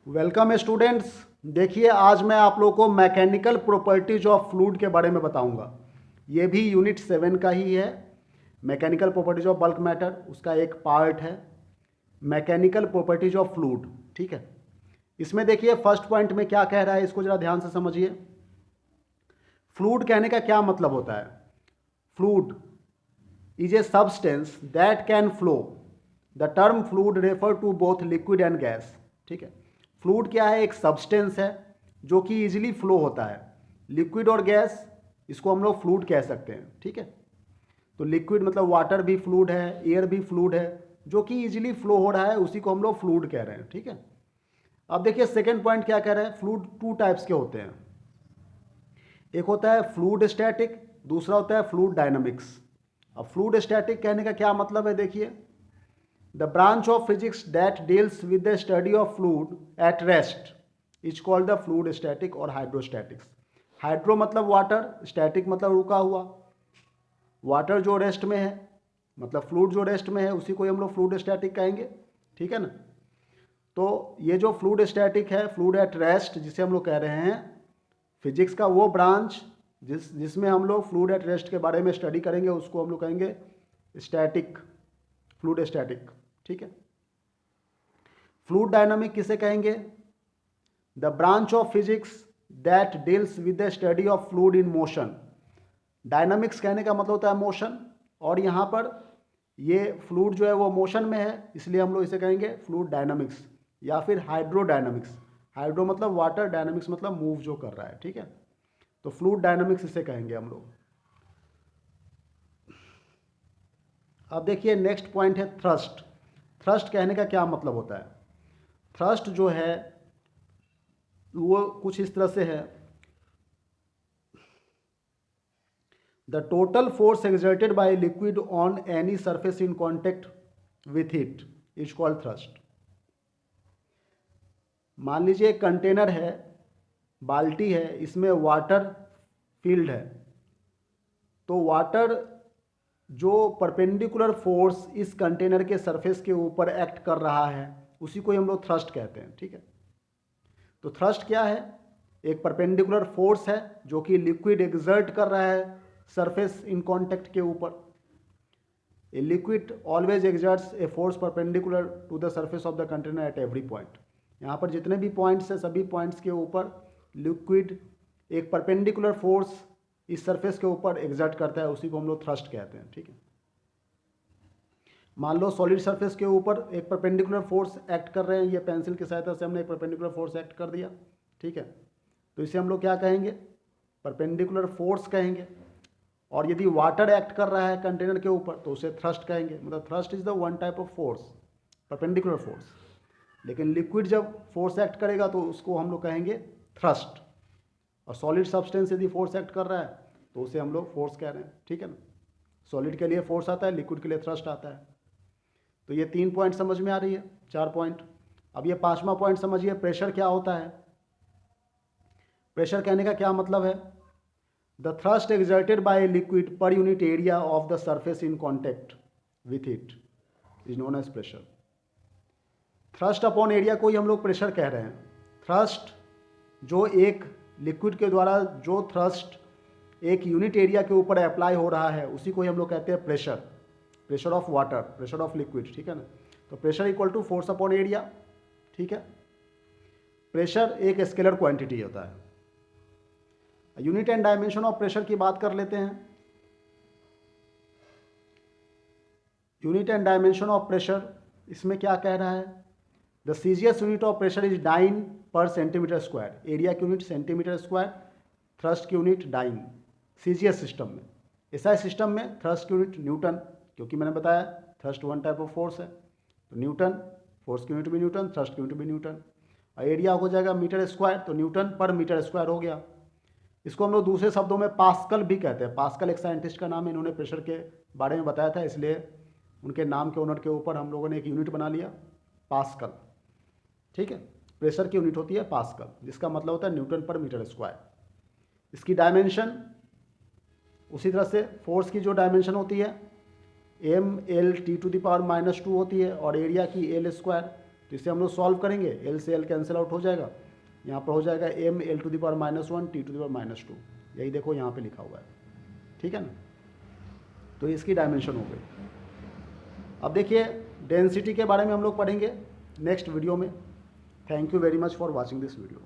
Welcome students. देखिए आज मैं आप लोगों को मैकेनिकल प्रॉपर्टीज ऑफ फ्लूइड के बारे में बताऊंगा। ये भी यूनिट 7 का ही है। Mechanical properties of bulk matter उसका एक पार्ट है मैकेनिकल प्रॉपर्टीज ऑफ फ्लूइड। ठीक है, इसमें देखिए फर्स्ट पॉइंट में क्या कह रहा है, इसको ज़रा ध्यान से समझिए। फ्लूइड कहने का क्या मतलब होता है? Fluid is a substance that can flow. The term fluid refer to both liquid and gas. ठीक है, फ्लूइड क्या है? एक सब्सटेंस है जो कि इजीली फ्लो होता है। लिक्विड और गैस, इसको हम लोग फ्लूइड कह सकते हैं। ठीक है, तो लिक्विड मतलब वाटर भी फ्लूइड है, एयर भी फ्लूइड है, जो कि इजीली फ्लो हो रहा है, उसी को हम लोग फ्लूइड कह रहे हैं। ठीक है, अब देखिए सेकेंड पॉइंट क्या कह रहे हैं। फ्लूइड टू टाइप्स के होते हैं, एक होता है फ्लूइड स्टैटिक, दूसरा होता है फ्लूइड डायनामिक्स। अब फ्लूइड स्टैटिक कहने का क्या मतलब है, देखिए The branch of physics that deals with the study of fluid at rest is called the fluid static or hydrostatics. Hydro मतलब वाटर, स्टैटिक मतलब रुका हुआ। वाटर जो रेस्ट में है मतलब फ्लूइड जो रेस्ट में है उसी को हम लोग फ्लूइड स्टैटिक कहेंगे। ठीक है ना, तो ये जो फ्लूइड स्टैटिक है, फ्लूइड एट रेस्ट जिसे हम लोग कह रहे हैं, फिजिक्स का वो ब्रांच जिसमें हम लोग फ्लूइड एट रेस्ट के बारे में स्टडी करेंगे, उसको हम लोग कहेंगे स्टैटिक, फ्लूइड स्टैटिक। ठीक है, फ्लूइड डायनामिक किसे कहेंगे? The branch of physics that deals with the study of fluid in motion. Dynamics कहने का मतलब होता है मोशन, और यहाँ पर ये फ्लूइड जो है वो मोशन में है, इसलिए हम लोग इसे कहेंगे फ्लूइड डायनामिक्स या फिर हाइड्रोडायनामिक्स। हाइड्रो मतलब वाटर, डायनामिक्स मतलब मूव जो कर रहा है। ठीक है, तो फ्लूइड डायनामिक्स इसे कहेंगे हम लोग। अब देखिए नेक्स्ट पॉइंट है थ्रस्ट। थ्रस्ट कहने का क्या मतलब होता है? थ्रस्ट जो है वो कुछ इस तरह से है, the total force exerted by liquid on any surface in contact with it is called thrust. मान लीजिए एक कंटेनर है, बाल्टी है, इसमें वाटर फील्ड है, तो वाटर जो परपेंडिकुलर फोर्स इस कंटेनर के सरफेस के ऊपर एक्ट कर रहा है उसी को हम लोग थ्रस्ट कहते हैं। ठीक है, तो थ्रस्ट क्या है? एक परपेंडिकुलर फोर्स है जो कि लिक्विड एक्सर्ट कर रहा है सरफेस इन कांटेक्ट के ऊपर। A liquid always exerts a force perpendicular to the surface of the container at every point. यहाँ पर जितने भी पॉइंट्स हैं सभी पॉइंट्स के ऊपर लिक्विड एक परपेंडिकुलर फोर्स इस सरफेस के ऊपर एग्जर्ट करता है, उसी को हम लोग थ्रस्ट कहते हैं। ठीक है, मान लो सॉलिड सरफेस के ऊपर एक परपेंडिकुलर फोर्स एक्ट कर रहे हैं, ये पेंसिल की सहायता से हमने एक परपेंडिकुलर फोर्स एक्ट कर दिया। ठीक है, तो इसे हम लोग क्या कहेंगे? परपेंडिकुलर फोर्स कहेंगे। और यदि वाटर एक्ट कर रहा है कंटेनर के ऊपर तो उसे थ्रस्ट कहेंगे। मतलब thrust is the one type of force, perpendicular force. लेकिन लिक्विड जब फोर्स एक्ट करेगा तो उसको हम लोग कहेंगे थ्रस्ट। और सॉलिड सब्सटेंस यदि फोर्स एक्ट कर रहा है तो उसे हम लोग फोर्स कह रहे हैं। ठीक है ना, सॉलिड के लिए फोर्स आता है, लिक्विड के लिए थ्रस्ट आता है। तो ये 3 पॉइंट समझ में आ रही है, 4 पॉइंट। अब ये 5वां पॉइंट समझिए, प्रेशर क्या होता है। प्रेशर कहने का क्या मतलब है? The thrust exerted by a liquid per unit area of the surface in contact with it is known as pressure. Thrust upon area को ही हम लोग प्रेशर कह रहे हैं। थ्रस्ट जो एक लिक्विड के द्वारा जो थ्रस्ट एक यूनिट एरिया के ऊपर अप्लाई हो रहा है उसी को ही हम लोग कहते हैं pressure. Pressure of water, pressure of liquid. ठीक है ना, तो pressure equal to force upon area. ठीक है, प्रेशर एक स्केलर क्वांटिटी होता है। Unit and dimension of pressure की बात कर लेते हैं। Unit and dimension of pressure, इसमें क्या कह रहा है? The CGS unit of pressure is dyne per centimetre square. Area की यूनिट सेंटीमीटर स्क्वायर, थ्रस्ट की यूनिट डाइन। सीजियस सिस्टम में, एसआई सिस्टम में थ्रस्ट की यूनिट न्यूटन, क्योंकि मैंने बताया thrust one type of force है, तो न्यूटन, फोर्स की यूनिट भी न्यूटन, थ्रस्ट की यूनिट भी न्यूटन। और एरिया हो जाएगा मीटर स्क्वायर, तो न्यूटन पर मीटर स्क्वायर हो गया। इसको हम लोग दूसरे शब्दों में पास्कल भी कहते हैं। पास्कल एक साइंटिस्ट का नाम है, इन्होंने प्रेशर के बारे में बताया था, इसलिए उनके नाम के ऑनर के ऊपर हम लोगों ने एक यूनिट बना लिया, पास्कल। ठीक है, प्रेशर की यूनिट होती है पास्कल, जिसका मतलब होता है न्यूटन पर मीटर स्क्वायर। इसकी डायमेंशन उसी तरह से फोर्स की जो डायमेंशन होती है ml T⁻² होती है, और एरिया की L स्क्वायर। तो इसे हम लोग सॉल्व करेंगे, एल से एल कैंसिल आउट हो जाएगा, यहाँ पर हो जाएगा m l to the power -1 t to the power -2, यही देखो यहाँ पे लिखा हुआ है, ठीक है ना। तो इसकी डायमेंशन हो गई। अब देखिए डेंसिटी के बारे में हम लोग पढ़ेंगे नेक्स्ट वीडियो में। Thank you very much for watching this video.